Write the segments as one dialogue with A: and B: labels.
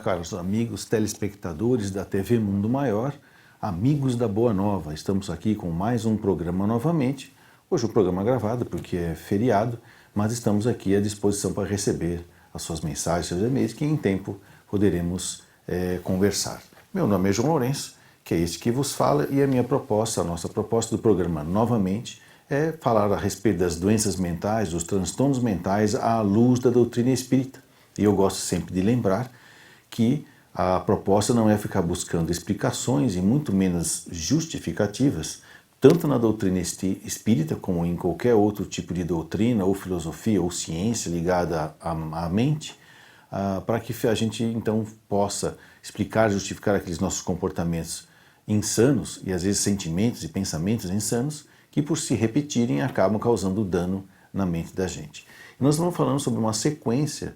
A: caros amigos telespectadores da TV Mundo Maior, amigos da Boa Nova. Estamos aqui com mais um programa novamente. Hoje o programa é gravado porque é feriado, mas estamos aqui à disposição para receber as suas mensagens, seus e-mails, que em tempo poderemos conversar. Meu nome é João Lourenço, que é este que vos fala, e a minha proposta, a nossa proposta do programa novamente, é falar a respeito das doenças mentais, dos transtornos mentais à luz da doutrina espírita. E eu gosto sempre de lembrar que a proposta não é ficar buscando explicações e muito menos justificativas, tanto na doutrina espírita como em qualquer outro tipo de doutrina ou filosofia ou ciência ligada à mente, para que a gente então possa explicar, justificar aqueles nossos comportamentos insanos e às vezes sentimentos e pensamentos insanos que por se repetirem acabam causando dano na mente da gente. E nós estamos falando sobre uma sequência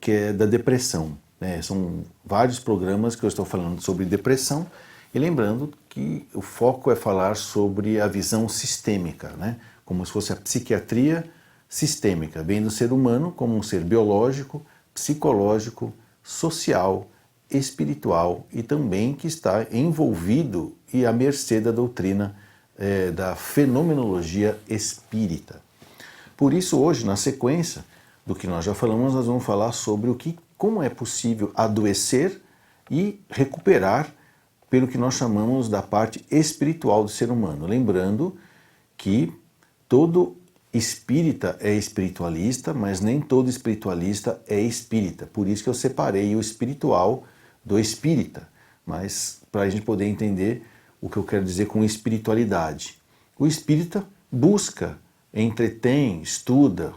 A: que é da depressão. São vários programas que eu estou falando sobre depressão e lembrando que o foco é falar sobre a visão sistêmica, como se fosse a psiquiatria sistêmica, vendo o ser humano como um ser biológico, psicológico, social, espiritual e também que está envolvido e à mercê da doutrina da fenomenologia espírita. Por isso hoje, na sequência do que nós já falamos, nós vamos falar sobre como é possível adoecer e recuperar pelo que nós chamamos da parte espiritual do ser humano. Lembrando que todo espírita é espiritualista, mas nem todo espiritualista é espírita. Por isso que eu separei o espiritual do espírita, mas para a gente poder entender o que eu quero dizer com espiritualidade. O espírita busca, entretém, estuda,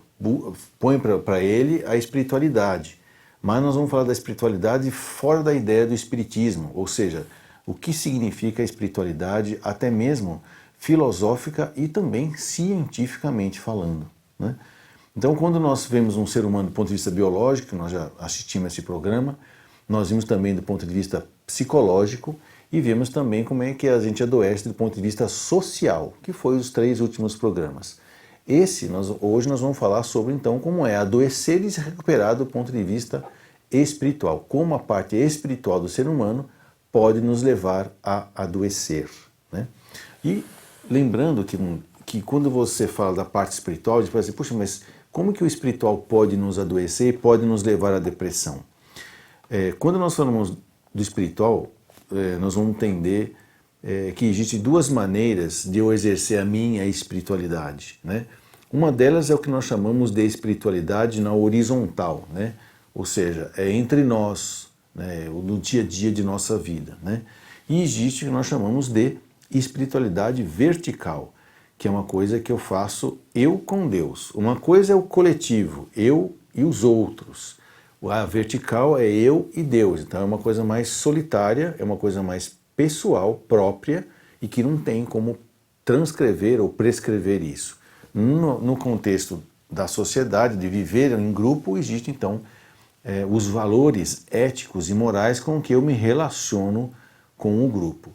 A: põe para ele a espiritualidade. Mas nós vamos falar da espiritualidade fora da ideia do espiritismo, ou seja, o que significa a espiritualidade, até mesmo filosófica e também cientificamente falando. Então, quando nós vemos um ser humano do ponto de vista biológico, nós já assistimos esse programa, nós vimos também do ponto de vista psicológico e vemos também como é que a gente adoece do ponto de vista social, que foi os 3 últimos programas. Hoje nós vamos falar sobre então como é adoecer e se recuperar do ponto de vista espiritual, como a parte espiritual do ser humano pode nos levar a adoecer. E lembrando que quando você fala da parte espiritual, você fala assim, puxa, mas como que o espiritual pode nos adoecer e pode nos levar à depressão? Quando nós falamos do espiritual, nós vamos entender que existem 2 maneiras de eu exercer a minha espiritualidade. Uma delas é o que nós chamamos de espiritualidade na horizontal, ou seja, é entre nós, no dia a dia de nossa vida. E existe o que nós chamamos de espiritualidade vertical, que é uma coisa que eu faço eu com Deus. Uma coisa é o coletivo, eu e os outros. A vertical é eu e Deus, então é uma coisa mais solitária, é uma coisa mais pessoal, própria, e que não tem como transcrever ou prescrever isso. No contexto da sociedade, de viver em grupo, existe então os valores éticos e morais com que eu me relaciono com o grupo.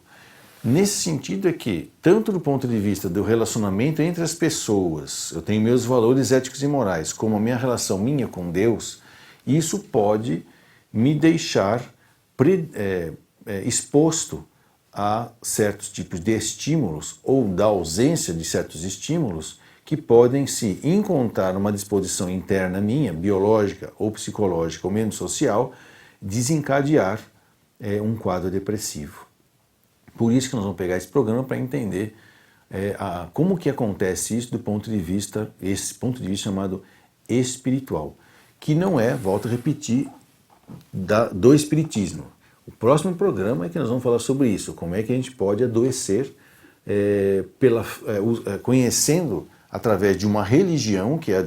A: Nesse sentido é que, tanto do ponto de vista do relacionamento entre as pessoas, eu tenho meus valores éticos e morais, como a minha relação minha com Deus, isso pode me deixar exposto a certos tipos de estímulos ou da ausência de certos estímulos que podem se encontrar numa disposição interna minha, biológica ou psicológica ou mesmo social, desencadear um quadro depressivo. Por isso que nós vamos pegar esse programa para entender como que acontece isso do ponto de vista, esse ponto de vista chamado espiritual, que não é, volto a repetir, do espiritismo. O próximo programa é que nós vamos falar sobre isso, como é que a gente pode adoecer conhecendo através de uma religião, que é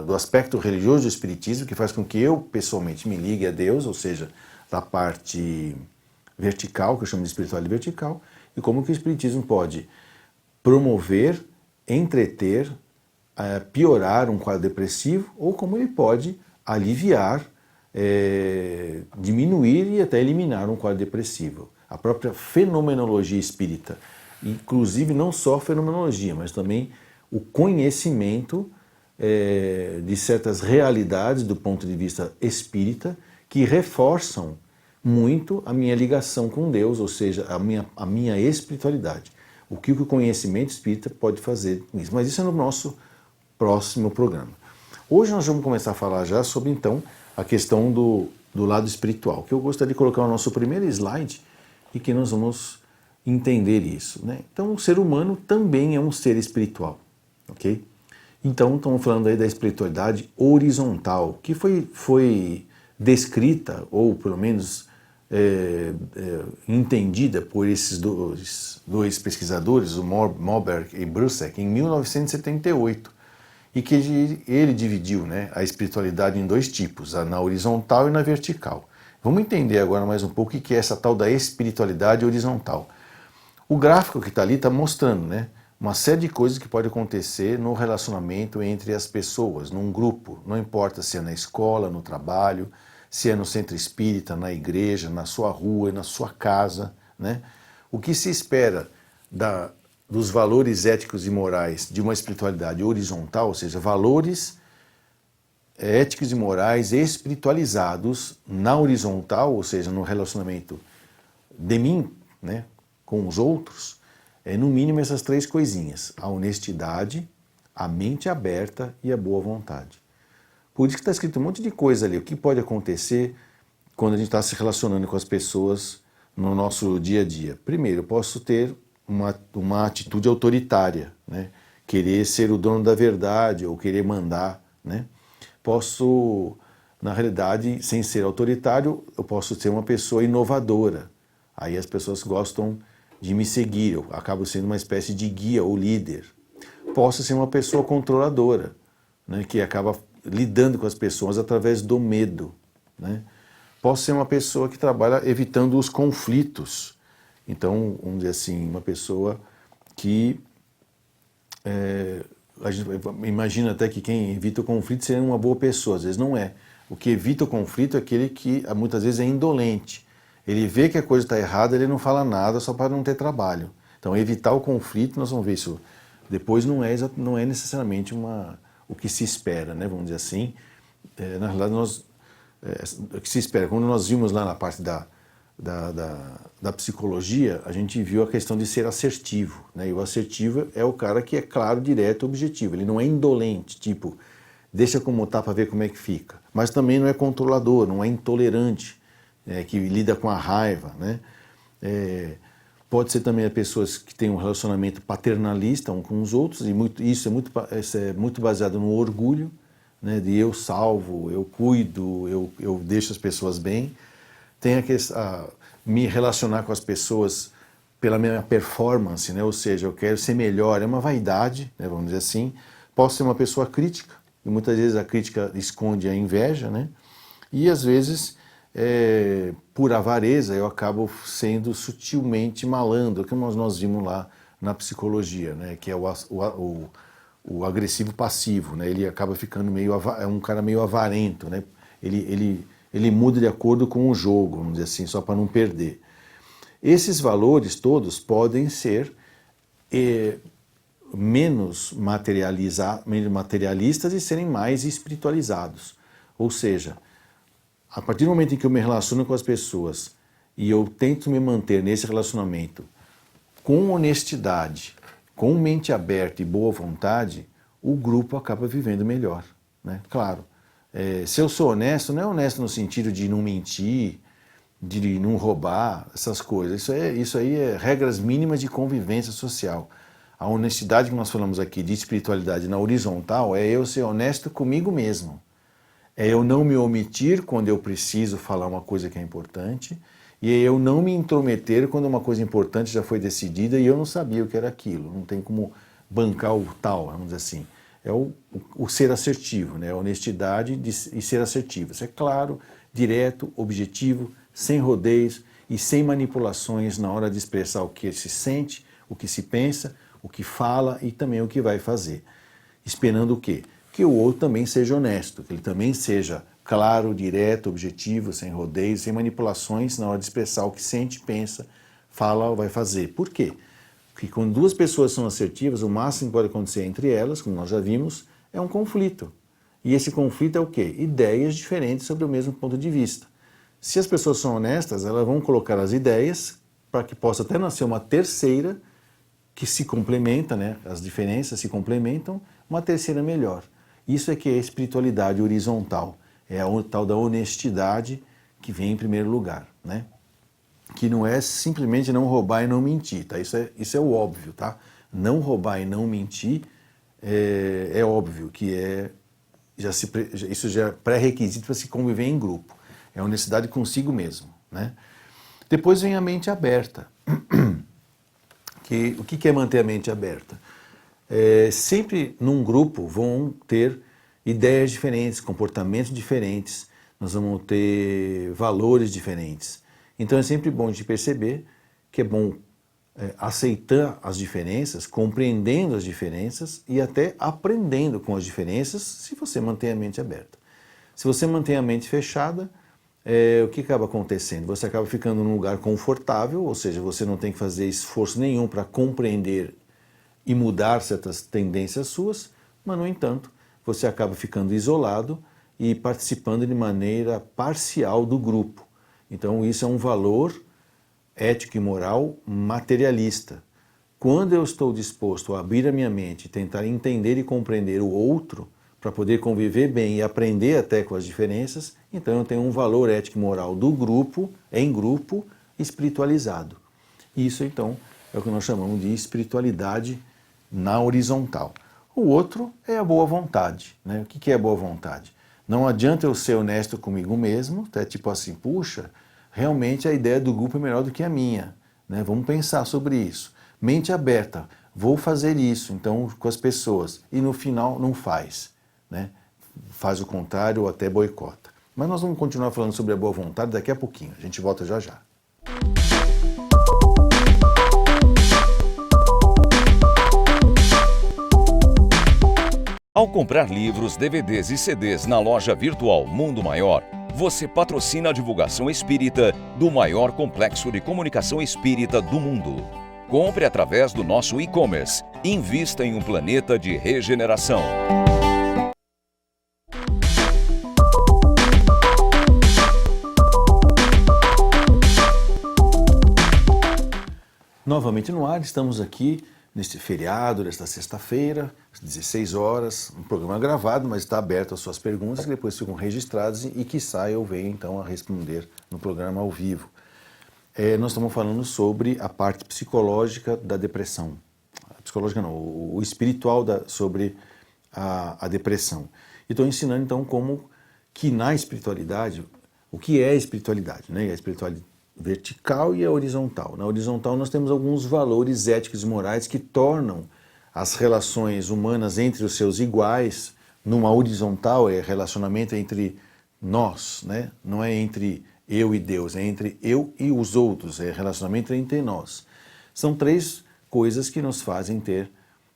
A: do aspecto religioso do espiritismo, que faz com que eu pessoalmente me ligue a Deus, ou seja, da parte vertical, que eu chamo de espiritualidade vertical, e como que o espiritismo pode promover, entreter, piorar um quadro depressivo, ou como ele pode aliviar, diminuir e até eliminar um quadro depressivo. A própria fenomenologia espírita, inclusive não só a fenomenologia, mas também o conhecimento de certas realidades do ponto de vista espírita que reforçam muito a minha ligação com Deus, ou seja, a minha espiritualidade. O que o conhecimento espírita pode fazer com isso. Mas isso é no nosso próximo programa. Hoje nós vamos começar a falar já sobre, então, a questão do lado espiritual, que eu gostaria de colocar o nosso primeiro slide e que nós vamos entender isso, né? Então, o ser humano também é um ser espiritual, ok? Então, estamos falando aí da espiritualidade horizontal, que foi descrita, ou pelo menos entendida por esses dois pesquisadores, o Moberg e Brusek, em 1978, e que ele dividiu, né, a espiritualidade em dois tipos, na horizontal e na vertical. Vamos entender agora mais um pouco o que é essa tal da espiritualidade horizontal. O gráfico que está ali está mostrando, né, uma série de coisas que pode acontecer no relacionamento entre as pessoas, num grupo, não importa se é na escola, no trabalho, se é no centro espírita, na igreja, na sua rua, na sua casa, né? O que se espera dos valores éticos e morais de uma espiritualidade horizontal, ou seja, valores éticos e morais espiritualizados na horizontal, ou seja, no relacionamento de mim, né, com os outros, é no mínimo essas três coisinhas: a honestidade, a mente aberta e a boa vontade. Por isso que está escrito um monte de coisa ali. O que pode acontecer quando a gente está se relacionando com as pessoas no nosso dia a dia? Primeiro, eu posso ter uma atitude autoritária, né? Querer ser o dono da verdade ou querer mandar, né? Posso, na realidade, sem ser autoritário, eu posso ser uma pessoa inovadora. Aí as pessoas gostam de me seguir, eu acabo sendo uma espécie de guia ou líder. Posso ser uma pessoa controladora, né? Que acaba lidando com as pessoas através do medo, né? Posso ser uma pessoa que trabalha evitando os conflitos. Então, vamos dizer assim, uma pessoa que a gente imagina até que quem evita o conflito seria uma boa pessoa, às vezes não é. O que evita o conflito é aquele que muitas vezes é indolente. Ele vê que a coisa está errada, ele não fala nada só para não ter trabalho. Então, evitar o conflito, nós vamos ver isso depois, não é necessariamente o que se espera, né? Vamos dizer assim. Na realidade, o que se espera, quando nós vimos lá na parte da psicologia, a gente viu a questão de ser assertivo, né? E o assertivo é o cara que é claro, direto, objetivo. Ele não é indolente, tipo, deixa como tá para ver como é que fica. Mas também não é controlador, não é intolerante, que lida com a raiva, né? Pode ser também pessoas que têm um relacionamento paternalista um com os outros, e isso é muito baseado no orgulho, né? De eu salvo, eu cuido, eu deixo as pessoas bem. Tem me relacionar com as pessoas pela minha performance, né? Ou seja, eu quero ser melhor, é uma vaidade, né? Vamos dizer assim. Posso ser uma pessoa crítica, e muitas vezes a crítica esconde a inveja, né? E às vezes, por avareza, eu acabo sendo sutilmente malandro, como nós vimos lá na psicologia, né? Que é o agressivo passivo, né? Ele acaba ficando é um cara meio avarento, né? Ele muda de acordo com o jogo, vamos dizer assim, só para não perder. Esses valores todos podem ser menos materialistas e serem mais espiritualizados. Ou seja, a partir do momento em que eu me relaciono com as pessoas e eu tento me manter nesse relacionamento com honestidade, com mente aberta e boa vontade, o grupo acaba vivendo melhor, né? Claro, se eu sou honesto, não é honesto no sentido de não mentir, de não roubar, essas coisas. Isso aí é regras mínimas de convivência social. A honestidade que nós falamos aqui de espiritualidade na horizontal é eu ser honesto comigo mesmo. É eu não me omitir quando eu preciso falar uma coisa que é importante, e é eu não me intrometer quando uma coisa importante já foi decidida e eu não sabia o que era aquilo. Não tem como bancar o tal, vamos dizer assim. É o ser assertivo, né? A honestidade e ser assertivo. Isso é claro, direto, objetivo, sem rodeios e sem manipulações na hora de expressar o que se sente, o que se pensa, o que fala e também o que vai fazer. Esperando o quê? Que o outro também seja honesto, que ele também seja claro, direto, objetivo, sem rodeios, sem manipulações na hora de expressar o que sente, pensa, fala ou vai fazer. Por quê? Porque quando duas pessoas são assertivas, o máximo que pode acontecer entre elas, como nós já vimos, é um conflito. E esse conflito é o quê? Ideias diferentes sobre o mesmo ponto de vista. Se as pessoas são honestas, elas vão colocar as ideias para que possa até nascer uma terceira que se complementa, né? As diferenças se complementam, uma terceira melhor. Isso é que é a espiritualidade horizontal, é a tal da honestidade que vem em primeiro lugar, né? Que não é simplesmente não roubar e não mentir, tá? Isso é o óbvio, tá? Não roubar e não mentir é óbvio que isso já é pré-requisito para se conviver em grupo. É a honestidade consigo mesmo, né? Depois vem a mente aberta. O que é manter a mente aberta? Sempre num grupo vão ter ideias diferentes, comportamentos diferentes, nós vamos ter valores diferentes. Então é sempre bom de perceber que é bom aceitar as diferenças, compreendendo as diferenças e até aprendendo com as diferenças, se você mantém a mente aberta. Se você mantém a mente fechada, o que acaba acontecendo? Você acaba ficando num lugar confortável, ou seja, você não tem que fazer esforço nenhum para compreender e mudar certas tendências suas, mas, no entanto, você acaba ficando isolado e participando de maneira parcial do grupo. Então, isso é um valor ético e moral materialista. Quando eu estou disposto a abrir a minha mente e tentar entender e compreender o outro, para poder conviver bem e aprender até com as diferenças, então eu tenho um valor ético e moral do grupo, em grupo, espiritualizado. Isso, então, é o que nós chamamos de espiritualidade na horizontal. O outro é a boa vontade, né? O que é a boa vontade? Não adianta eu ser honesto comigo mesmo, até tipo assim, puxa, realmente a ideia do grupo é melhor do que a minha, né? Vamos pensar sobre isso. Mente aberta, vou fazer isso, então, com as pessoas, e no final não faz, né? Faz o contrário ou até boicota. Mas nós vamos continuar falando sobre a boa vontade daqui a pouquinho, a gente volta já já.
B: Ao comprar livros, DVDs e CDs na loja virtual Mundo Maior, você patrocina a divulgação espírita do maior complexo de comunicação espírita do mundo. Compre através do nosso e-commerce. Invista em um planeta de regeneração.
A: Novamente no ar, estamos aqui neste feriado, desta sexta-feira, às 16 horas, um programa gravado, mas está aberto às suas perguntas, que depois ficam registradas e quiçá eu venho então a responder no programa ao vivo. Nós estamos falando sobre a parte psicológica da depressão. Psicológica não, o espiritual sobre a depressão. E estou ensinando então como que na espiritualidade, o que é a espiritualidade, né? A espiritualidade vertical e a horizontal. Na horizontal nós temos alguns valores éticos e morais que tornam as relações humanas entre os seus iguais, numa horizontal é relacionamento entre nós, né? Não é entre eu e Deus, é entre eu e os outros, é relacionamento entre nós. São três coisas que nos fazem ter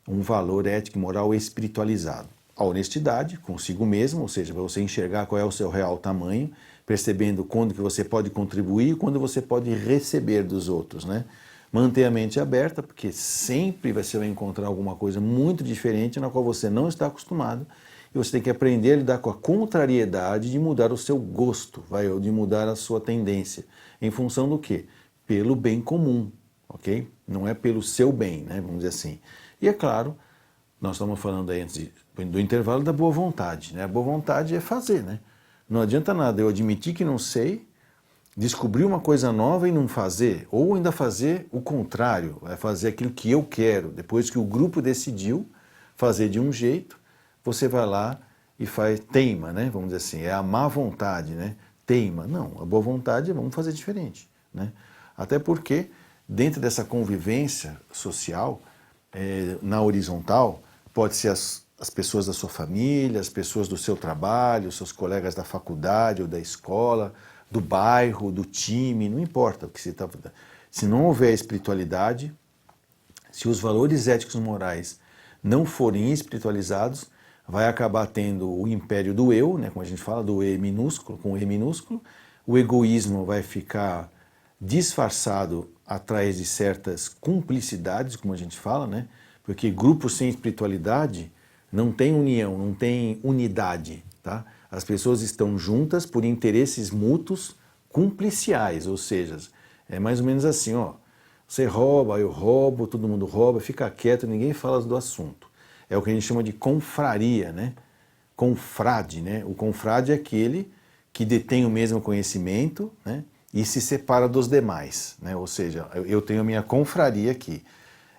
A: um valor ético e moral espiritualizado. A honestidade consigo mesmo, ou seja, para você enxergar qual é o seu real tamanho, percebendo quando que você pode contribuir e quando você pode receber dos outros, né? Manter a mente aberta, porque sempre você vai encontrar alguma coisa muito diferente na qual você não está acostumado e você tem que aprender a lidar com a contrariedade de mudar o seu gosto, ou de mudar a sua tendência. Em função do quê? Pelo bem comum, ok? Não é pelo seu bem, né? Vamos dizer assim. E é claro, nós estamos falando aí antes do intervalo da boa vontade, né? A boa vontade é fazer, né? Não adianta nada eu admitir que não sei, descobrir uma coisa nova e não fazer, ou ainda fazer o contrário, é fazer aquilo que eu quero. Depois que o grupo decidiu fazer de um jeito, você vai lá e faz, teima, né? Vamos dizer assim, é a má vontade, né? Teima. Não, a boa vontade é vamos fazer diferente, né? Até porque, dentro dessa convivência social, na horizontal, pode ser as pessoas da sua família, as pessoas do seu trabalho, os seus colegas da faculdade ou da escola, do bairro, do time, não importa o que você está fazendo. Se não houver espiritualidade, se os valores éticos e morais não forem espiritualizados, vai acabar tendo o império do eu, né, como a gente fala, do E minúsculo, com E minúsculo, o egoísmo vai ficar disfarçado atrás de certas cumplicidades, como a gente fala, né, porque grupos sem espiritualidade não tem união, não tem unidade, tá? As pessoas estão juntas por interesses mútuos cumpliciais, ou seja, é mais ou menos assim, ó, você rouba, eu roubo, todo mundo rouba, fica quieto, ninguém fala do assunto. É o que a gente chama de confraria, né? Confrade, né? O confrade é aquele que detém o mesmo conhecimento, né? E se separa dos demais, né? Ou seja, eu tenho a minha confraria aqui.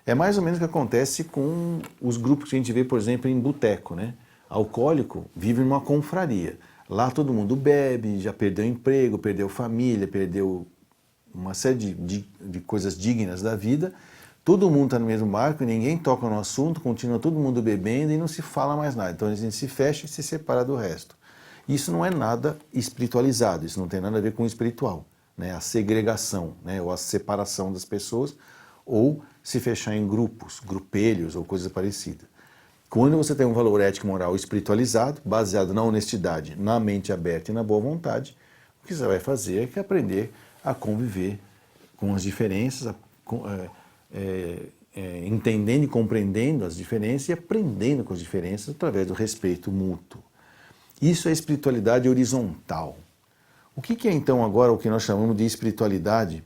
A: É mais ou menos o que acontece com os grupos que a gente vê, por exemplo, em boteco, né? Alcoólico vive numa confraria. Lá todo mundo bebe, já perdeu emprego, perdeu família, perdeu uma série de coisas dignas da vida. Todo mundo está no mesmo barco, ninguém toca no assunto, continua todo mundo bebendo e não se fala mais nada. Então a gente se fecha e se separa do resto. Isso não é nada espiritualizado, isso não tem nada a ver com o espiritual, né? A segregação, né? Ou a separação das pessoas, ou se fechar em grupos, grupelhos ou coisas parecidas. Quando você tem um valor ético e moral espiritualizado, baseado na honestidade, na mente aberta e na boa vontade, o que você vai fazer é aprender a conviver com as diferenças, entendendo e compreendendo as diferenças e aprendendo com as diferenças através do respeito mútuo. Isso é espiritualidade horizontal. O que é então agora o que nós chamamos de espiritualidade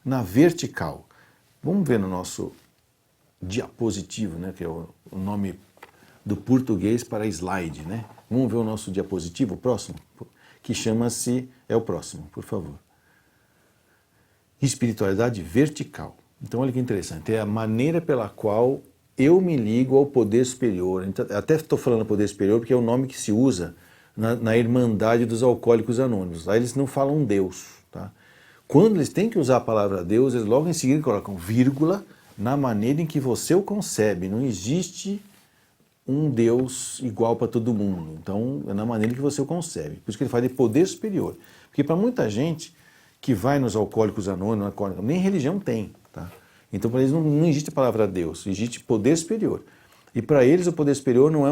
A: na vertical? Vamos ver no nosso diapositivo, né, que é o nome do português para slide, né? Vamos ver o nosso diapositivo, o próximo, que chama-se, é o próximo, por favor. Espiritualidade vertical. Então olha que interessante, é a maneira pela qual eu me ligo ao poder superior. Então, até estou falando poder superior porque é o nome que se usa na Irmandade dos Alcoólicos Anônimos. Lá eles não falam Deus, tá? Quando eles têm que usar a palavra Deus, eles logo em seguida colocam vírgula na maneira em que você o concebe. Não existe um Deus igual para todo mundo. Então, é na maneira que você o concebe. Por isso que ele fala de poder superior. Porque para muita gente que vai nos Alcoólicos Anônimos, nem religião tem, tá? Então, para eles não existe a palavra Deus, existe poder superior. E para eles o poder superior não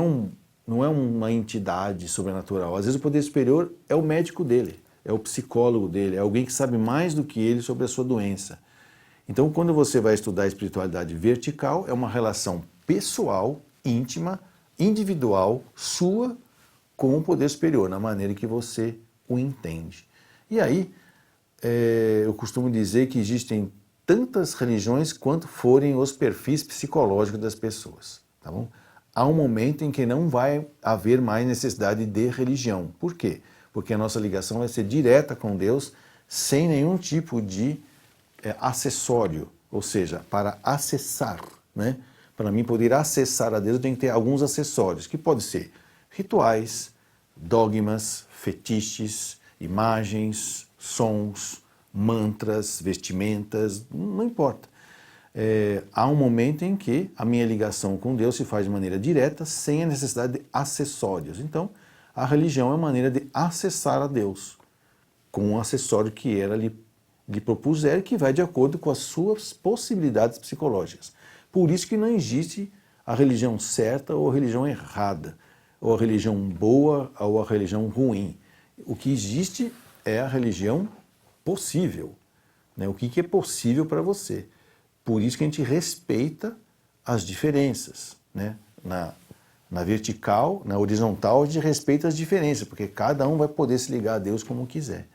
A: é uma entidade sobrenatural. Às vezes o poder superior é o médico dele, é o psicólogo dele, é alguém que sabe mais do que ele sobre a sua doença. Então, quando você vai estudar a espiritualidade vertical, é uma relação pessoal, íntima, individual, sua com o poder superior, na maneira que você o entende. E aí, eu costumo dizer que existem tantas religiões quanto forem os perfis psicológicos das pessoas, tá bom? Há um momento em que não vai haver mais necessidade de religião. Por quê? Porque a nossa ligação vai ser direta com Deus, sem nenhum tipo de acessório, ou seja, para acessar, né? Para mim poder acessar a Deus, eu tenho que ter alguns acessórios, que pode ser rituais, dogmas, fetiches, imagens, sons, mantras, vestimentas, não importa. Há um momento em que a minha ligação com Deus se faz de maneira direta, sem a necessidade de acessórios. Então, a religião é uma maneira de acessar a Deus, com um acessório que ela lhe propuser, que vai de acordo com as suas possibilidades psicológicas. Por isso que não existe a religião certa ou a religião errada, ou a religião boa ou a religião ruim. O que existe é a religião possível, né? O que é possível para você. Por isso que a gente respeita as diferenças, né? Na vertical, na horizontal, a gente respeita as diferenças, porque cada um vai poder se ligar a Deus como quiser.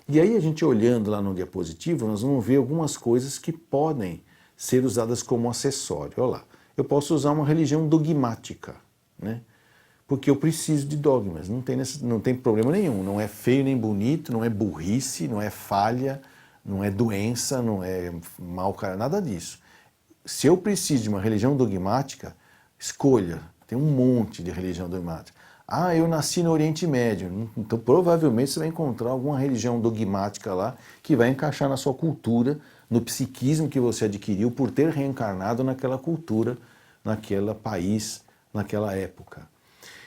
A: E aí a gente olhando lá no diapositivo, nós vamos ver algumas coisas que podem ser usadas como acessório. Olha lá, eu posso usar uma religião dogmática, né? Porque eu preciso de dogmas, não tem problema nenhum, não é feio nem bonito, não é burrice, não é falha, não é doença, não é mau cara, nada disso. Se eu preciso de uma religião dogmática, escolha, tem um monte de religião dogmática. Ah, eu nasci no Oriente Médio, então provavelmente você vai encontrar alguma religião dogmática lá que vai encaixar na sua cultura, no psiquismo que você adquiriu por ter reencarnado naquela cultura, naquele país, naquela época.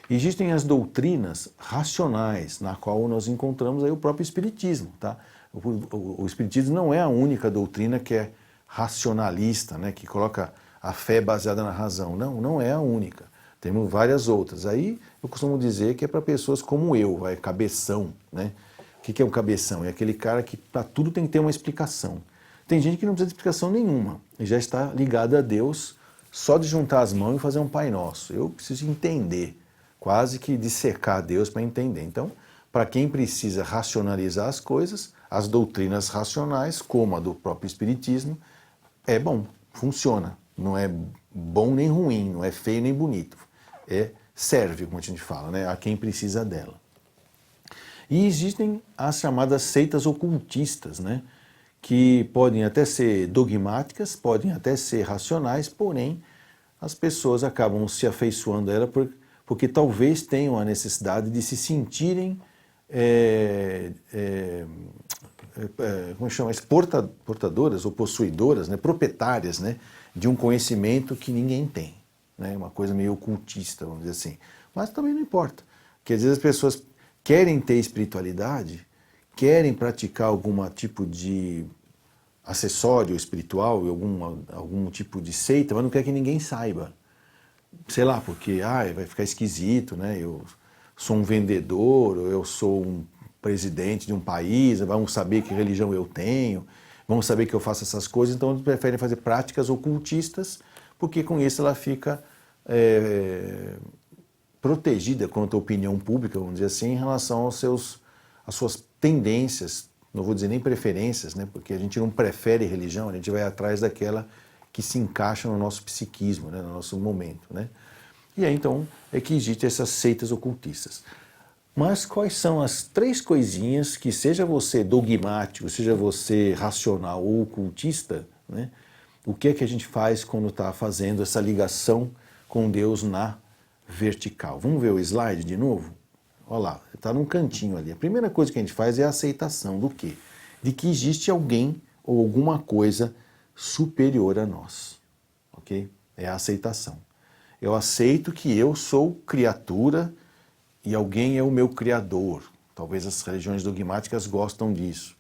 A: Existem as doutrinas racionais, na qual nós encontramos aí o próprio Espiritismo, tá? O Espiritismo não é a única doutrina que é racionalista, né, que coloca a fé baseada na razão. Não é a única. Temos várias outras. Aí eu costumo dizer que é para pessoas como eu, cabeção, né? O que é um cabeção? É aquele cara que para tudo tem que ter uma explicação. Tem gente que não precisa de explicação nenhuma, e já está ligado a Deus só de juntar as mãos e fazer um Pai Nosso. Eu preciso entender, quase que dissecar Deus para entender. Então, para quem precisa racionalizar as coisas, as doutrinas racionais, como a do próprio Espiritismo, é bom, funciona. Não é bom nem ruim, não é feio nem bonito. Serve, como a gente fala, né, a quem precisa dela. E existem as chamadas seitas ocultistas, né, que podem até ser dogmáticas, podem até ser racionais, porém as pessoas acabam se afeiçoando a ela porque talvez tenham a necessidade de se sentirem como chama? Portadoras ou possuidoras, né, proprietárias, né, de um conhecimento que ninguém tem. Né, uma coisa meio ocultista, vamos dizer assim. Mas também não importa, porque às vezes as pessoas querem ter espiritualidade, querem praticar algum tipo de acessório espiritual, algum tipo de seita, mas não quer que ninguém saiba. Sei lá, porque vai ficar esquisito, né? Eu sou um vendedor, ou eu sou um presidente de um país, vão saber que religião eu tenho, vão saber que eu faço essas coisas, então eles preferem fazer práticas ocultistas, porque com isso ela fica protegida contra a opinião pública, vamos dizer assim, em relação às suas tendências, não vou dizer nem preferências, né? Porque a gente não prefere religião, a gente vai atrás daquela que se encaixa no nosso psiquismo, né? No nosso momento. Né? E aí então é que existem essas seitas ocultistas. Mas quais são as 3 coisinhas que, seja você dogmático, seja você racional ou ocultista, né? O que é que a gente faz quando está fazendo essa ligação com Deus na vertical? Vamos ver o slide de novo? Olha lá, está num cantinho ali. A primeira coisa que a gente faz é a aceitação do quê? De que existe alguém ou alguma coisa superior a nós. Ok? É a aceitação. Eu aceito que eu sou criatura e alguém é o meu criador. Talvez as religiões dogmáticas gostam disso.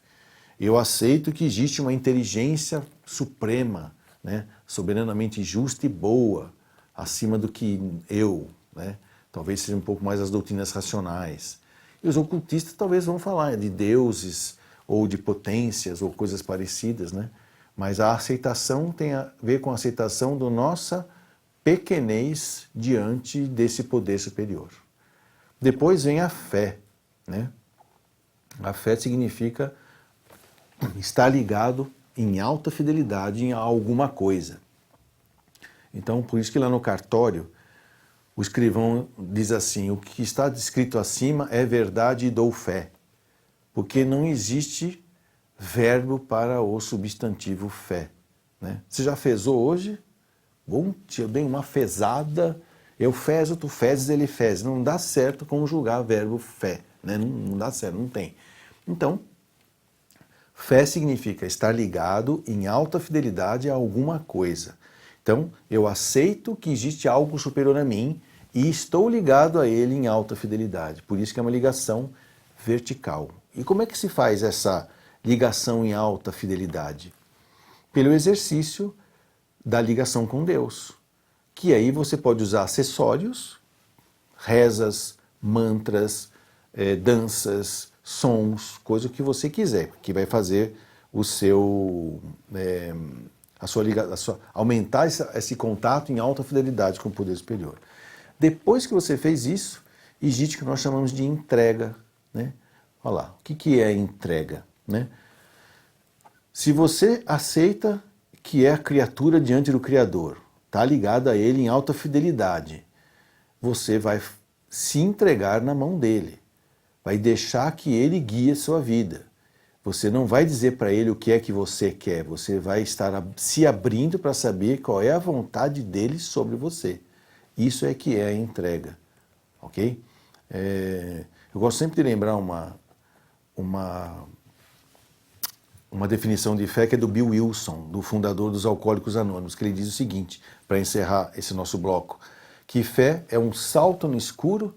A: Eu aceito que existe uma inteligência suprema, né? Soberanamente justa e boa, acima do que eu, né? Talvez seja um pouco mais as doutrinas racionais. E os ocultistas talvez vão falar de deuses ou de potências ou coisas parecidas, né? Mas a aceitação tem a ver com a aceitação da nossa pequenez diante desse poder superior. Depois vem a fé, né? A fé significa estar ligado em alta fidelidade a alguma coisa. Então, por isso que lá no cartório, o escrivão diz assim: o que está descrito acima é verdade e dou fé, porque não existe verbo para o substantivo fé. Né? Você já fezou hoje? Bom, eu dei uma fezada, eu fezo, tu fezes, ele fez. Não dá certo conjugar o verbo fé, né? Não dá certo, não tem. Então, fé significa estar ligado em alta fidelidade a alguma coisa. Então, eu aceito que existe algo superior a mim e estou ligado a ele em alta fidelidade. Por isso que é uma ligação vertical. E como é que se faz essa ligação em alta fidelidade? Pelo exercício da ligação com Deus. Que aí você pode usar acessórios, rezas, mantras, danças, sons, coisa que você quiser, que vai fazer o seu... aumentar esse contato em alta fidelidade com o poder superior. Depois que você fez isso, existe o que nós chamamos de entrega. Né? Olha lá, o que é entrega? Né? Se você aceita que é a criatura diante do Criador, está ligado a Ele em alta fidelidade, você vai se entregar na mão dele, vai deixar que Ele guie a sua vida. Você não vai dizer para ele o que é que você quer, você vai estar se abrindo para saber qual é a vontade dele sobre você. Isso é que é a entrega, ok? Eu gosto sempre de lembrar uma definição de fé que é do Bill Wilson, do fundador dos Alcoólicos Anônimos, que ele diz o seguinte, para encerrar esse nosso bloco, que fé é um salto no escuro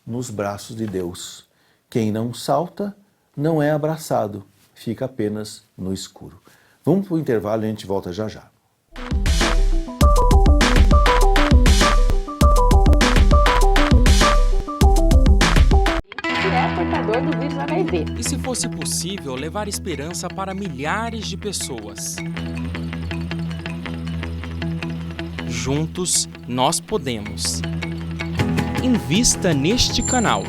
A: nos braços de Deus. Quem não salta não é abraçado, fica apenas no escuro. Vamos para o intervalo e a gente volta já já.
C: É portador do vírus HIV.
D: E se fosse possível levar esperança para milhares de pessoas? Juntos, nós podemos. Invista neste canal.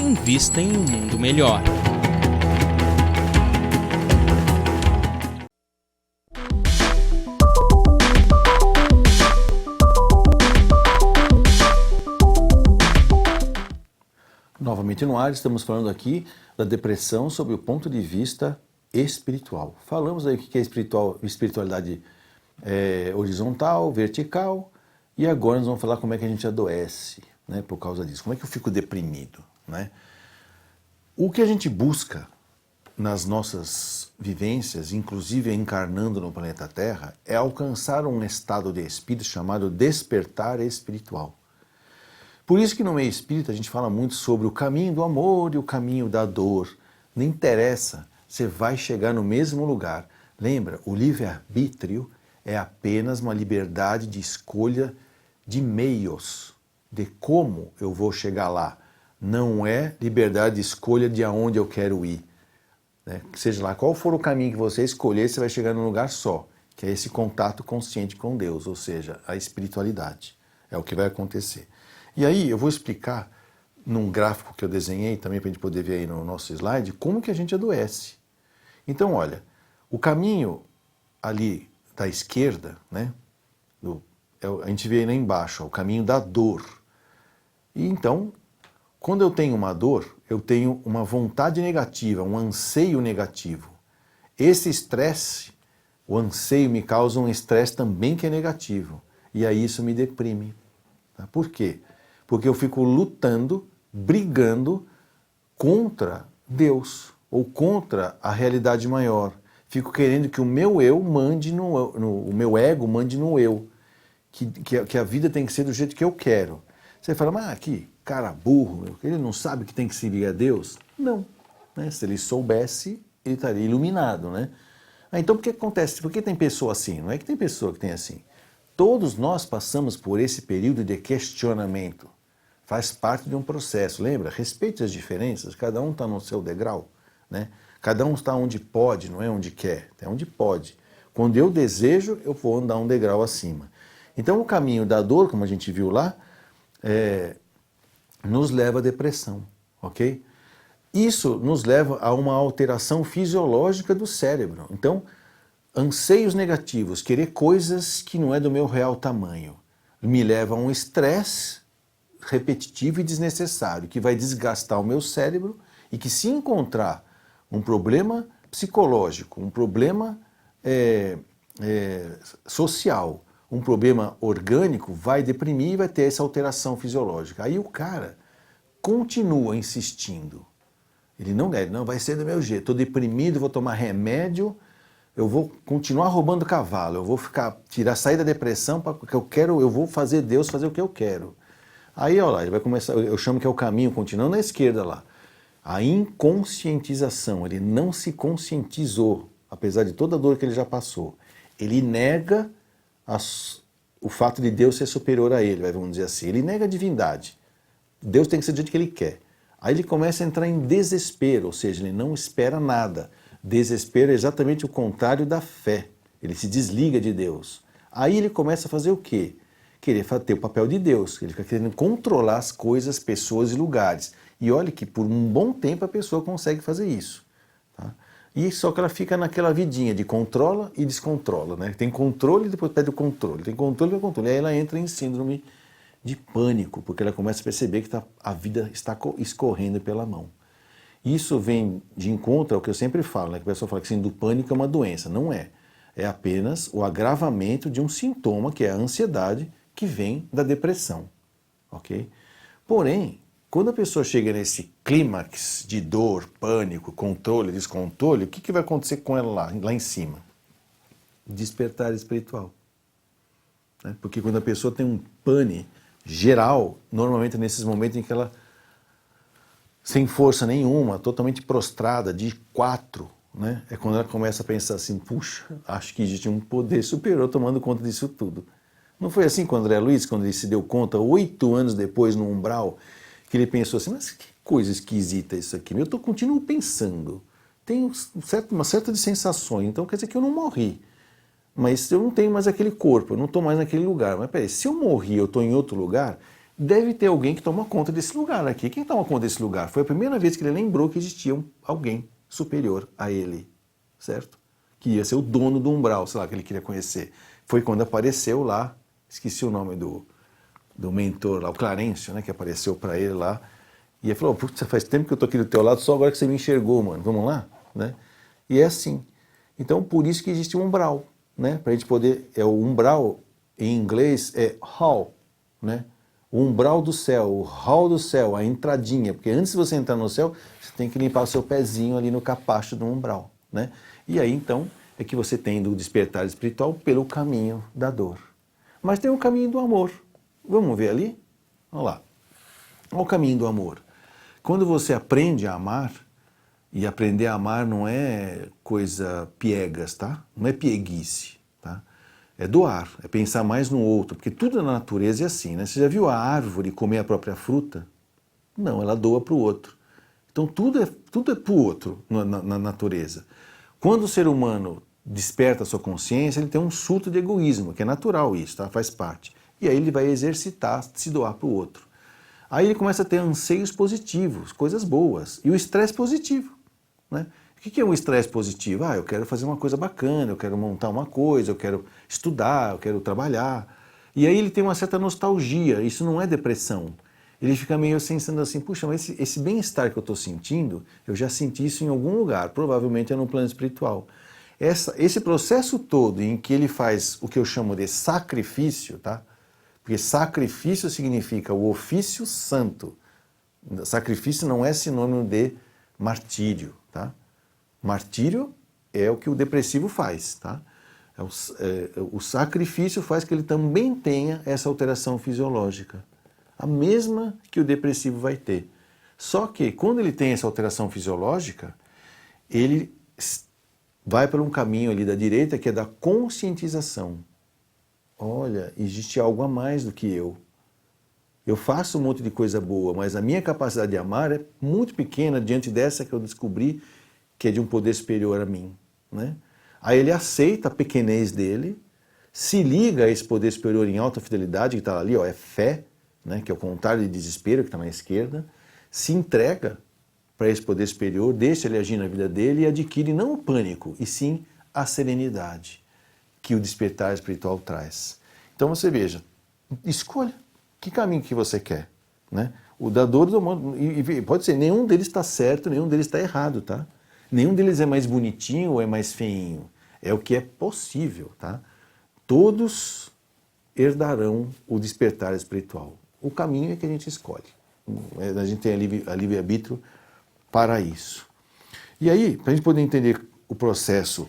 D: invista em um mundo melhor.
A: Novamente no ar, estamos falando aqui da depressão sob o ponto de vista espiritual. Falamos aí o que é espiritualidade horizontal, vertical, e agora nós vamos falar como é que a gente adoece, né, por causa disso. Como é que eu fico deprimido, né? O que a gente busca nas nossas vivências, inclusive encarnando no planeta Terra, é alcançar um estado de espírito chamado despertar espiritual. Por isso que no meio espírita a gente fala muito sobre o caminho do amor e o caminho da dor. Não interessa, você vai chegar no mesmo lugar. Lembra, o livre-arbítrio é apenas uma liberdade de escolha de meios, de como eu vou chegar lá. Não é liberdade de escolha de aonde eu quero ir. Né? Seja lá qual for o caminho que você escolher, você vai chegar num lugar só, que é esse contato consciente com Deus, ou seja, a espiritualidade. É o que vai acontecer. E aí eu vou explicar num gráfico que eu desenhei também para a gente poder ver aí no nosso slide como que a gente adoece. Então, olha, o caminho ali da esquerda, né, a gente vê aí lá embaixo, o caminho da dor. E então, quando eu tenho uma dor, eu tenho uma vontade negativa, um anseio negativo. Esse estresse, o anseio me causa um estresse também que é negativo. E aí isso me deprime. Tá? Por quê? Porque eu fico lutando, brigando contra Deus ou contra a realidade maior. Fico querendo que o meu eu mande o meu ego mande no eu. Que a vida tem que ser do jeito que eu quero. Você fala, mas que cara burro, ele não sabe que tem que seguir a Deus? Não. Né? Se ele soubesse, ele estaria iluminado. Né? Então por que acontece? Por que tem pessoa assim? Não é que tem pessoa que tem assim. Todos nós passamos por esse período de questionamento. Faz parte de um processo, lembra? Respeite as diferenças, cada um está no seu degrau, né? Cada um está onde pode, não é onde quer, é onde pode. Quando eu desejo, eu vou andar um degrau acima. Então o caminho da dor, como a gente viu lá, nos leva à depressão, ok? Isso nos leva a uma alteração fisiológica do cérebro. Então, anseios negativos, querer coisas que não é do meu real tamanho, me leva a um estresse repetitivo e desnecessário, que vai desgastar o meu cérebro e que, se encontrar um problema psicológico, um problema social, um problema orgânico, vai deprimir e vai ter essa alteração fisiológica. Aí o cara continua insistindo. Ele não vai ser do meu jeito, estou deprimido, vou tomar remédio, eu vou continuar roubando cavalo, eu vou sair da depressão porque eu vou fazer Deus fazer o que eu quero. Aí, olha lá, ele vai começar, eu chamo que é o caminho, continuando na esquerda lá. A inconscientização, ele não se conscientizou, apesar de toda a dor que ele já passou. Ele nega o fato de Deus ser superior a ele, vamos dizer assim. Ele nega a divindade. Deus tem que ser do jeito que ele quer. Aí ele começa a entrar em desespero, ou seja, ele não espera nada. Desespero é exatamente o contrário da fé. Ele se desliga de Deus. Aí ele começa a fazer o quê? Querer ter o papel de Deus, ele fica querendo controlar as coisas, pessoas e lugares. E olha que por um bom tempo a pessoa consegue fazer isso. Tá? E só que ela fica naquela vidinha de controla e descontrola. Né? Tem controle e depois pede o controle. Tem controle e pede o controle. E aí ela entra em síndrome de pânico, porque ela começa a perceber que a vida está escorrendo pela mão. Isso vem de encontro ao que eu sempre falo, né? Que a pessoa fala que síndrome do pânico é uma doença. Não é. É apenas o agravamento de um sintoma, que é a ansiedade, que vem da depressão, ok? Porém, quando a pessoa chega nesse clímax de dor, pânico, controle, descontrole, o que vai acontecer com ela lá em cima? Despertar espiritual. Né? Porque quando a pessoa tem um pane geral, normalmente é nesses momentos em que ela, sem força nenhuma, totalmente prostrada, de 4, né? É quando ela começa a pensar assim, puxa, acho que existe um poder superior tomando conta disso tudo. Não foi assim com o André Luiz, quando ele se deu conta, 8 anos depois, no umbral, que ele pensou assim, mas que coisa esquisita isso aqui. Eu continuo pensando, tenho uma certa de sensações, então quer dizer que eu não morri. Mas eu não tenho mais aquele corpo, eu não estou mais naquele lugar. Mas peraí, se eu morri, eu estou em outro lugar, deve ter alguém que toma conta desse lugar aqui. Quem toma conta desse lugar? Foi a primeira vez que ele lembrou que existia alguém superior a ele, certo? Que ia ser o dono do umbral, sei lá, que ele queria conhecer. Foi quando apareceu lá, esqueci o nome do mentor lá, o Clarencio, né, que apareceu para ele lá. E ele falou, putz, faz tempo que eu tô aqui do teu lado, só agora que você me enxergou, mano, vamos lá? Né? E é assim. Então, por isso que existe um umbral, né? Para a gente poder, o umbral, em inglês, é hall, né? O umbral do céu, o hall do céu, a entradinha, porque antes de você entrar no céu, você tem que limpar o seu pezinho ali no capacho do umbral, né? E aí, então, é que você tem do despertar espiritual pelo caminho da dor. Mas tem o caminho do amor. Vamos ver ali? Vamos lá. Olha o caminho do amor. Quando você aprende a amar, e aprender a amar não é coisa piegas, tá? Não é pieguice, tá? É doar, é pensar mais no outro, porque tudo na natureza é assim, né? Você já viu a árvore comer a própria fruta? Não, ela doa para o outro. Então tudo é para o outro na natureza. Quando o ser humano desperta a sua consciência, ele tem um surto de egoísmo, que é natural isso, tá? Faz parte. E aí ele vai exercitar, se doar para o outro. Aí ele começa a ter anseios positivos, coisas boas, e o estresse positivo, né? O que é um estresse positivo? Eu quero fazer uma coisa bacana, eu quero montar uma coisa, eu quero estudar, eu quero trabalhar. E aí ele tem uma certa nostalgia, isso não é depressão. Ele fica meio pensando assim, puxa, mas esse bem-estar que eu estou sentindo, eu já senti isso em algum lugar, provavelmente é no plano espiritual. Esse processo todo em que ele faz o que eu chamo de sacrifício, tá? Porque sacrifício significa o ofício santo. Sacrifício não é sinônimo de martírio, tá? Martírio é o que o depressivo faz, tá? O sacrifício faz que ele também tenha essa alteração fisiológica, a mesma que o depressivo vai ter. Só que quando ele tem essa alteração fisiológica, ele vai para um caminho ali da direita que é da conscientização. Olha, existe algo a mais do que eu. Eu faço um monte de coisa boa, mas a minha capacidade de amar é muito pequena diante dessa que eu descobri que é de um poder superior a mim, né? Aí ele aceita a pequenez dele, se liga a esse poder superior em alta fidelidade, que está ali, é fé, né? Que é o contrário de desespero, que está na esquerda, se entrega para esse poder superior, deixa ele agir na vida dele e adquire não o pânico, e sim a serenidade que o despertar espiritual traz. Então você veja, escolha que caminho que você quer, né? O da dor do mundo, e pode ser, nenhum deles está certo, nenhum deles está errado, tá? Nenhum deles é mais bonitinho ou é mais feinho. É o que é possível, tá? Todos herdarão o despertar espiritual. O caminho é que a gente escolhe. A gente tem a livre-arbítrio para isso. E aí, para a gente poder entender o processo,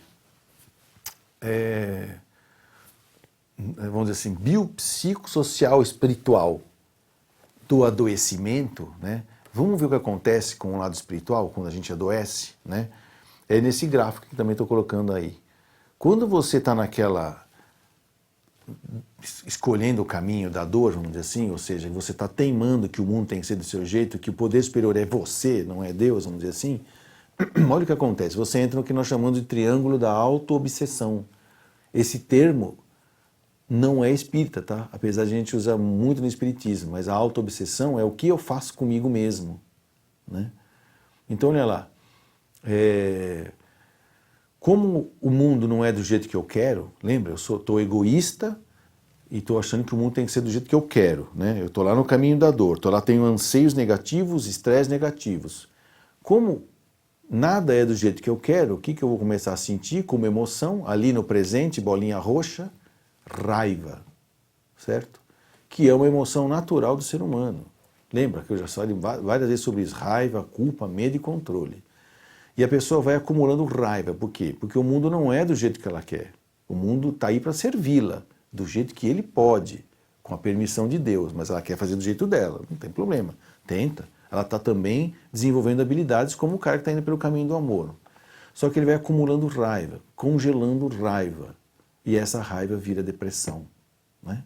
A: vamos dizer assim, biopsicossocial espiritual do adoecimento, né? Vamos ver o que acontece com o lado espiritual quando a gente adoece, né? É nesse gráfico que também estou colocando aí. Quando você está escolhendo o caminho da dor, vamos dizer assim, ou seja, você está teimando que o mundo tem que ser do seu jeito, que o poder superior é você, não é Deus, vamos dizer assim, olha o que acontece. Você entra no que nós chamamos de triângulo da auto-obsessão. Esse termo não é espírita, tá? Apesar de a gente usar muito no espiritismo, mas a auto-obsessão é o que eu faço comigo mesmo, né? Então, olha lá, como o mundo não é do jeito que eu quero, lembra? Eu estou egoísta e estou achando que o mundo tem que ser do jeito que eu quero, né? Eu estou lá no caminho da dor, estou lá, tenho anseios negativos, estresse negativos. Como nada é do jeito que eu quero, o que eu vou começar a sentir como emoção, ali no presente, bolinha roxa? Raiva, certo? Que é uma emoção natural do ser humano. Lembra que eu já falei várias vezes sobre isso, raiva, culpa, medo e controle. E a pessoa vai acumulando raiva, por quê? Porque o mundo não é do jeito que ela quer. O mundo está aí para servi-la, do jeito que ele pode, com a permissão de Deus, mas ela quer fazer do jeito dela, não tem problema, tenta. Ela está também desenvolvendo habilidades como o cara que está indo pelo caminho do amor. Só que ele vai acumulando raiva, congelando raiva. E essa raiva vira depressão, né?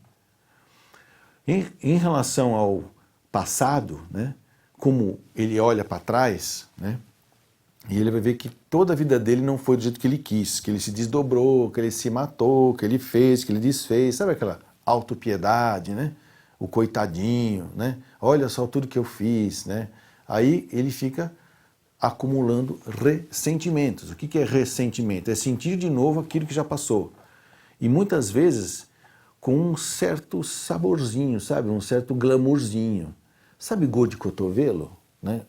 A: Em relação ao passado, né, como ele olha para trás, né, e ele vai ver que toda a vida dele não foi do jeito que ele quis, que ele se desdobrou, que ele se matou, que ele fez, que ele desfez, sabe aquela autopiedade, né? o coitadinho, né? Olha só tudo que eu fiz, né? Aí ele fica acumulando ressentimentos. O que é ressentimento? É sentir de novo aquilo que já passou. E muitas vezes com um certo saborzinho, sabe? Um certo glamourzinho. Sabe gol de cotovelo? Né?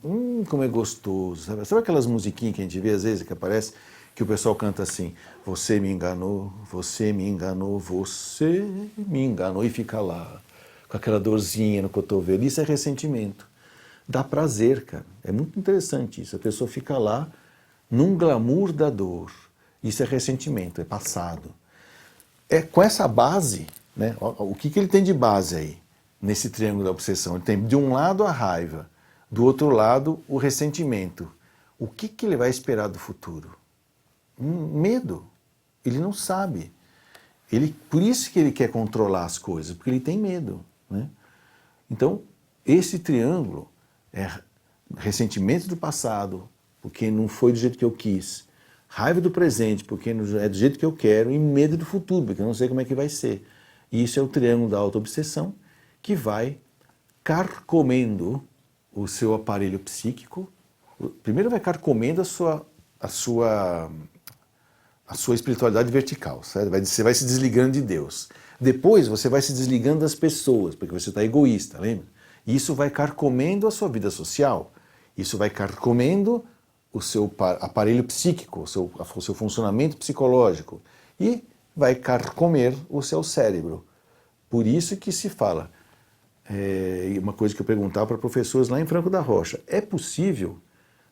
A: Como é gostoso. Sabe aquelas musiquinhas que a gente vê às vezes que aparece, que o pessoal canta assim, você me enganou, você me enganou, você me enganou, e fica lá com aquela dorzinha no cotovelo. Isso é ressentimento. Dá prazer, cara. É muito interessante isso. A pessoa fica lá num glamour da dor. Isso é ressentimento, é passado. É com essa base, né? O que ele tem de base aí, nesse triângulo da obsessão? Ele tem de um lado a raiva, do outro lado o ressentimento. O que ele vai esperar do futuro? Medo. Ele não sabe. Por isso que ele quer controlar as coisas, porque ele tem medo, né? Então, esse triângulo é ressentimento do passado, porque não foi do jeito que eu quis. Raiva do presente, porque não é do jeito que eu quero. E medo do futuro, porque eu não sei como é que vai ser. E isso é o triângulo da autoobsessão, que vai carcomendo o seu aparelho psíquico. Primeiro vai carcomendo a sua espiritualidade vertical, certo? Você vai se desligando de Deus. Depois você vai se desligando das pessoas, porque você está egoísta, lembra? E isso vai carcomendo a sua vida social. Isso vai carcomendo o seu aparelho psíquico, o seu funcionamento psicológico. E vai carcomer o seu cérebro. Por isso que se fala, uma coisa que eu perguntava para professores lá em Franco da Rocha, é possível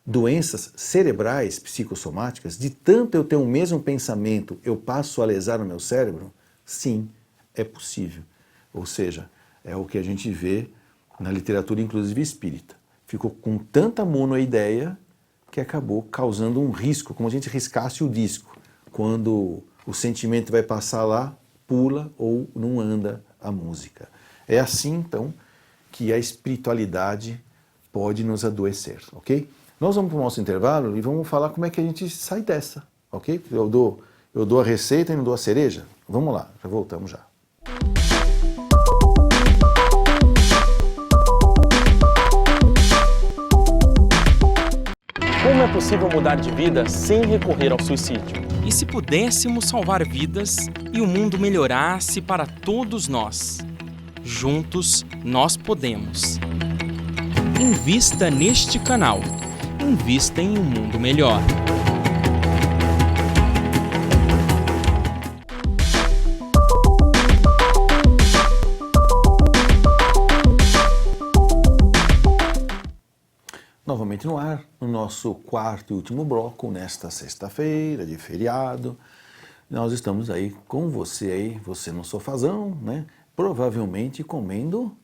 A: doenças cerebrais psicossomáticas, de tanto eu ter o mesmo pensamento, eu passo a lesar o meu cérebro? Sim, é possível. Ou seja, é o que a gente vê na literatura, inclusive espírita. Ficou com tanta monoideia que acabou causando um risco, como a gente riscasse o disco. Quando o sentimento vai passar lá, pula ou não anda a música. É assim, então, que a espiritualidade pode nos adoecer, ok? Nós vamos para o nosso intervalo e vamos falar como é que a gente sai dessa, ok? Eu dou a receita e não dou a cereja. Vamos lá, já voltamos já.
E: Como é possível mudar de vida sem recorrer ao suicídio?
D: E se pudéssemos salvar vidas e o mundo melhorasse para todos nós? Juntos, nós podemos. Invista neste canal. Invista em um mundo melhor.
A: Novamente no ar, no nosso quarto e último bloco, nesta sexta-feira de feriado. Nós estamos aí com você no sofazão, né? Provavelmente comendo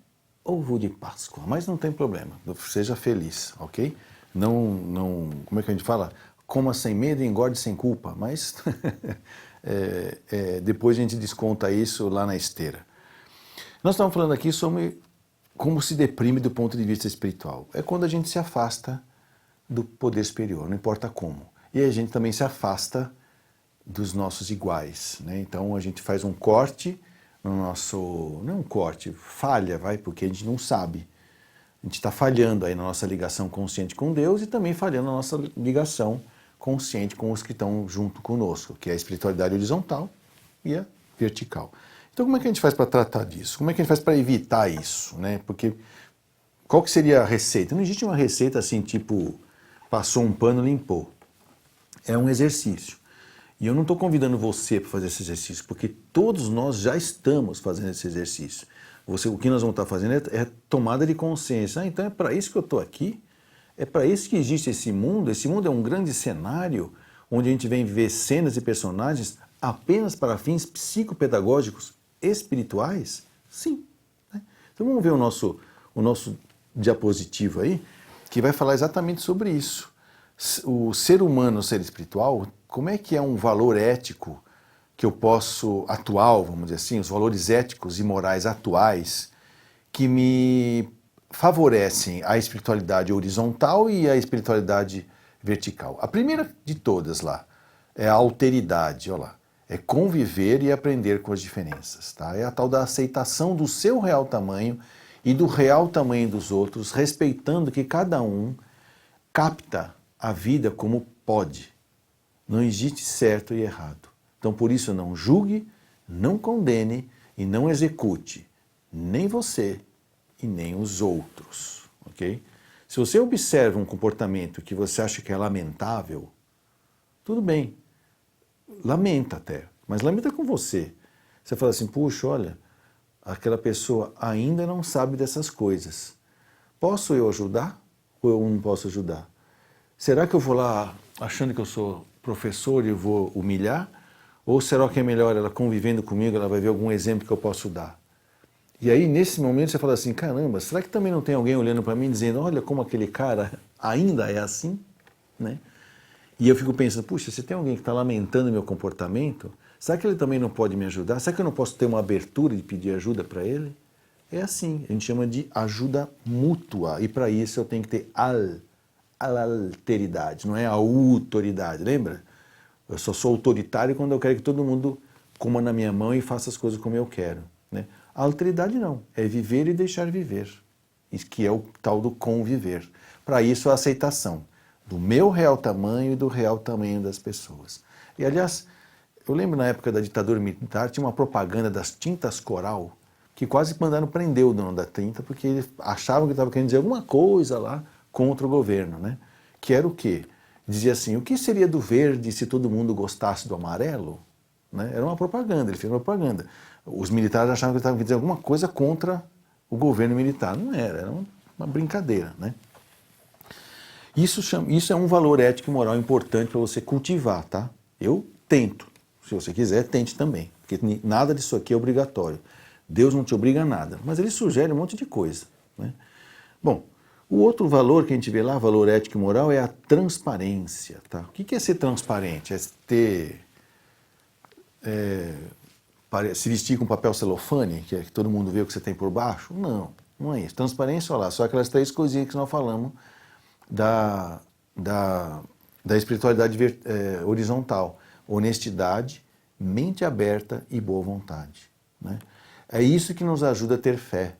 A: ovo de Páscoa, mas não tem problema, seja feliz, ok? Não, como é que a gente fala? Coma sem medo e engorde sem culpa, mas depois a gente desconta isso lá na esteira. Nós estamos falando aqui sobre como se deprime do ponto de vista espiritual. É quando a gente se afasta do poder superior, não importa como. E a gente também se afasta dos nossos iguais, né? Então a gente faz um corte no nosso... Não é um corte, falha, porque a gente não sabe. A gente está falhando aí na nossa ligação consciente com Deus e também falhando na nossa ligação consciente com os que estão junto conosco, que é a espiritualidade horizontal e a vertical. Então como é que a gente faz para tratar disso? Como é que a gente faz para evitar isso, né? Porque qual que seria a receita? Não existe uma receita assim, tipo, passou um pano, limpou. É um exercício. E eu não estou convidando você para fazer esse exercício, porque todos nós já estamos fazendo esse exercício. O que nós vamos estar fazendo é tomada de consciência. Então é para isso que eu estou aqui, é para isso que existe esse mundo. Esse mundo é um grande cenário onde a gente vem ver cenas e personagens apenas para fins psicopedagógicos espirituais? Sim. Né? Então vamos ver o nosso diapositivo aí, que vai falar exatamente sobre isso. O ser humano, o ser espiritual, como é que é um valor ético que eu posso, atual, vamos dizer assim, os valores éticos e morais atuais que me favorecem a espiritualidade horizontal e a espiritualidade vertical. A primeira de todas lá é a alteridade, olha lá. É conviver e aprender com as diferenças, tá? É a tal da aceitação do seu real tamanho e do real tamanho dos outros, respeitando que cada um capta a vida como pode. Não existe certo e errado. Então, por isso, não julgue, não condene e não execute, nem você e nem os outros, ok? Se você observa um comportamento que você acha que é lamentável, tudo bem, lamenta até, mas lamenta com você. Você fala assim, puxa, olha, aquela pessoa ainda não sabe dessas coisas. Posso eu ajudar ou eu não posso ajudar? Será que eu vou lá achando que eu sou professor e vou humilhar? Ou será que é melhor ela convivendo comigo, ela vai ver algum exemplo que eu posso dar? E aí, nesse momento, você fala assim, caramba, será que também não tem alguém olhando para mim dizendo, olha como aquele cara ainda é assim? Né? E eu fico pensando, puxa, se tem alguém que está lamentando meu comportamento, será que ele também não pode me ajudar? Será que eu não posso ter uma abertura de pedir ajuda para ele? É assim, a gente chama de ajuda mútua. E para isso eu tenho que ter alteridade, não é a autoridade, lembra? Eu só sou autoritário quando eu quero que todo mundo coma na minha mão e faça as coisas como eu quero. Né? A alteridade não, é viver e deixar viver, que é o tal do conviver. Para isso a aceitação do meu real tamanho e do real tamanho das pessoas. E aliás, eu lembro na época da ditadura militar, tinha uma propaganda das tintas Coral, que quase mandaram prender o dono da tinta, porque eles achavam que estava querendo dizer alguma coisa lá contra o governo, né? Que era o quê? Dizia assim, o que seria do verde se todo mundo gostasse do amarelo? Né? Era uma propaganda, ele fez uma propaganda. Os militares achavam que ele estava querendo dizer alguma coisa contra o governo militar. Não era, era uma brincadeira, né? Isso é um valor ético e moral importante para você cultivar, tá? Eu tento. Se você quiser, tente também. Porque nada disso aqui é obrigatório. Deus não te obriga a nada. Mas ele sugere um monte de coisa, né? Bom, o outro valor que a gente vê lá, valor ético e moral, é a transparência, tá? O que é ser transparente? É ter... se vestir com papel celofane, que é que todo mundo vê o que você tem por baixo? Não, não é isso. Transparência, olha lá, só aquelas 3 coisinhas que nós falamos da espiritualidade horizontal. Honestidade, mente aberta e boa vontade. Né? É isso que nos ajuda a ter fé.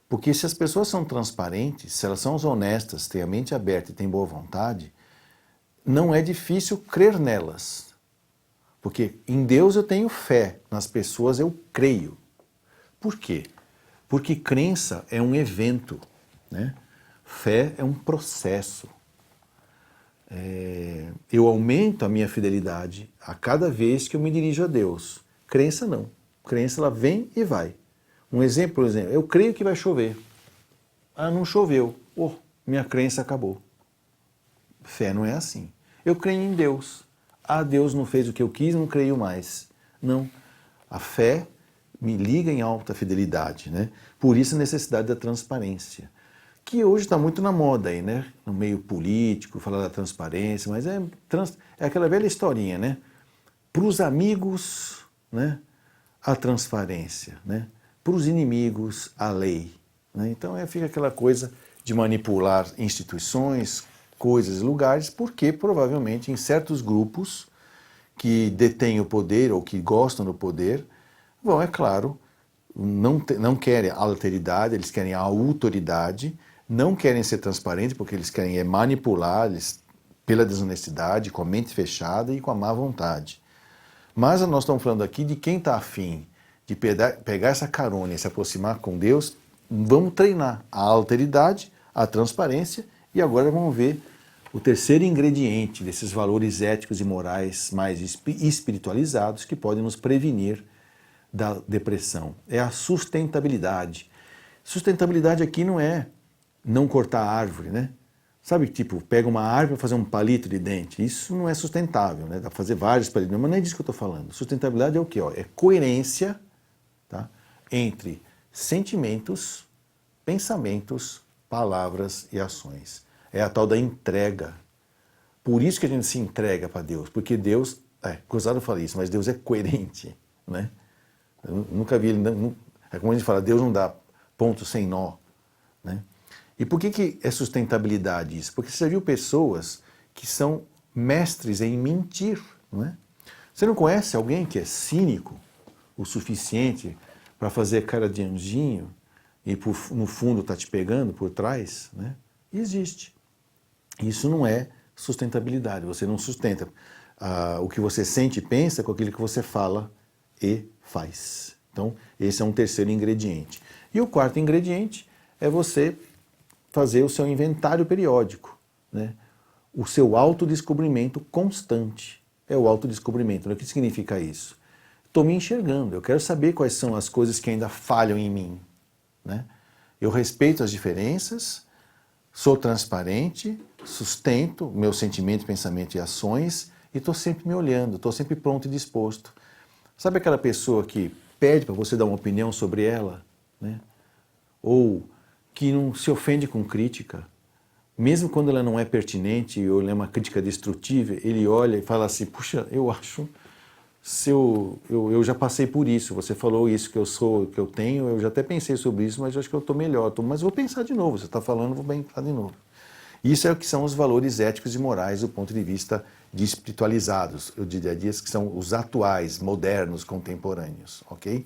A: Porque se as pessoas são transparentes, se elas são honestas, têm a mente aberta e têm boa vontade, não é difícil crer nelas. Porque em Deus eu tenho fé, nas pessoas eu creio. Por quê? Porque crença é um evento, né? Fé é um processo. Eu aumento a minha fidelidade a cada vez que eu me dirijo a Deus. Crença não. Crença ela vem e vai. Um exemplo, por exemplo, eu creio que vai chover. Ah, não choveu. Oh, minha crença acabou. Fé não é assim. Eu creio em Deus. Ah, Deus não fez o que eu quis, não creio mais. Não. A fé me liga em alta fidelidade, né? Por isso a necessidade da transparência, que hoje está muito na moda aí, né? No meio político, falar da transparência, mas é aquela velha historinha, né? Para os amigos, né? A transparência, né? Para os inimigos, a lei. Né? Então fica aquela coisa de manipular instituições, coisas e lugares, porque provavelmente em certos grupos que detêm o poder ou que gostam do poder, vão, é claro, não querem a alteridade, eles querem a autoridade, não querem ser transparentes porque eles querem manipular eles, pela desonestidade, com a mente fechada e com a má vontade. Mas nós estamos falando aqui de quem está afim de pegar essa carona e se aproximar com Deus. Vamos treinar a alteridade, a transparência e agora vamos ver o terceiro ingrediente desses valores éticos e morais mais espiritualizados que podem nos prevenir da depressão. É a sustentabilidade. Sustentabilidade aqui não é não cortar a árvore, né? Sabe, tipo, pega uma árvore para fazer um palito de dente. Isso não é sustentável, né? Dá para fazer vários palitos, mas não é disso que eu estou falando. Sustentabilidade é o quê? É coerência, tá? Entre sentimentos, pensamentos, palavras e ações. É a tal da entrega. Por isso que a gente se entrega para Deus, porque Deus, gozado falar isso, mas Deus é coerente, né? Eu nunca vi ele, é como a gente fala, Deus não dá ponto sem nó, né? E por que é sustentabilidade isso? Porque você já viu pessoas que são mestres em mentir, não é? Você não conhece alguém que é cínico o suficiente para fazer cara de anjinho e no fundo está te pegando por trás? Né? Existe. Isso não é sustentabilidade. Você não sustenta o que você sente e pensa com aquilo que você fala e faz. Então, esse é um terceiro ingrediente. E o quarto ingrediente é você fazer o seu inventário periódico, né? O seu autodescobrimento constante. É o autodescobrimento. O que significa isso? Estou me enxergando, eu quero saber quais são as coisas que ainda falham em mim, né? Eu respeito as diferenças, sou transparente, sustento meus sentimentos, pensamentos e ações e estou sempre me olhando, estou sempre pronto e disposto. Sabe aquela pessoa que pede para você dar uma opinião sobre ela, né? Ou que não se ofende com crítica, mesmo quando ela não é pertinente ou ela é uma crítica destrutiva, ele olha e fala assim, puxa, eu acho, eu já passei por isso, você falou isso que eu sou, que eu tenho, eu já até pensei sobre isso, mas eu acho que eu estou melhor, mas vou pensar de novo, você está falando, vou pensar de novo. Isso é o que são os valores éticos e morais do ponto de vista de espiritualizados, eu diria que são os atuais, modernos, contemporâneos, ok?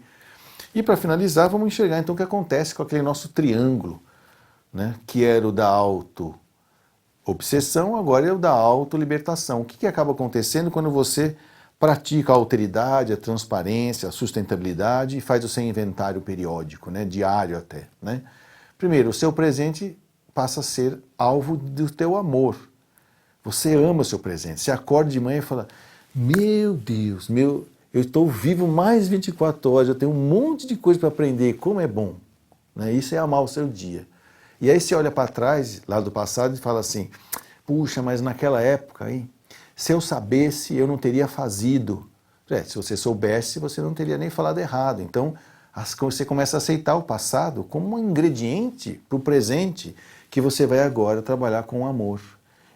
A: E para finalizar, vamos enxergar então o que acontece com aquele nosso triângulo, né, que era o da auto-obsessão, agora é o da auto-libertação. O que acaba acontecendo quando você pratica a alteridade, a transparência, a sustentabilidade e faz o seu inventário periódico, né, diário até, né? Primeiro, o seu presente passa a ser alvo do teu amor. Você ama o seu presente. Você acorda de manhã e fala, meu Deus, eu estou vivo mais 24 horas, eu tenho um monte de coisa para aprender, como é bom. Né? Isso é amar o seu dia. E aí você olha para trás, lá do passado, e fala assim, puxa, mas naquela época, hein, se eu sabesse, eu não teria fazido. Se você soubesse, você não teria nem falado errado. Então, você começa a aceitar o passado como um ingrediente para o presente que você vai agora trabalhar com o amor.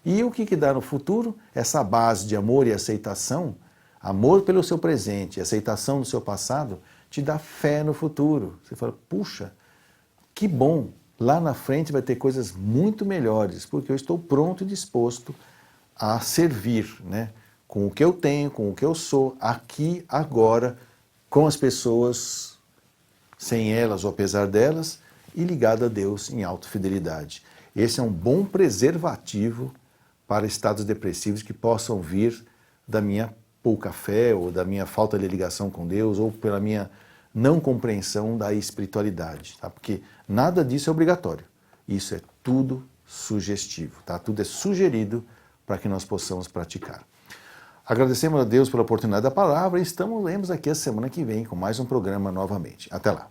A: E o que dá no futuro? Essa base de amor e aceitação, amor pelo seu presente, aceitação do seu passado, te dá fé no futuro. Você fala, puxa, que bom, lá na frente vai ter coisas muito melhores, porque eu estou pronto e disposto a servir, né? Com o que eu tenho, com o que eu sou, aqui, agora, com as pessoas, sem elas ou apesar delas, e ligado a Deus em autofidelidade. Esse é um bom preservativo para estados depressivos que possam vir da minha pouca fé ou da minha falta de ligação com Deus ou pela minha não compreensão da espiritualidade, tá? Porque nada disso é obrigatório. Isso é tudo sugestivo, tá? Tudo é sugerido para que nós possamos praticar. Agradecemos a Deus pela oportunidade da palavra e estaremos aqui a semana que vem com mais um programa novamente. Até lá.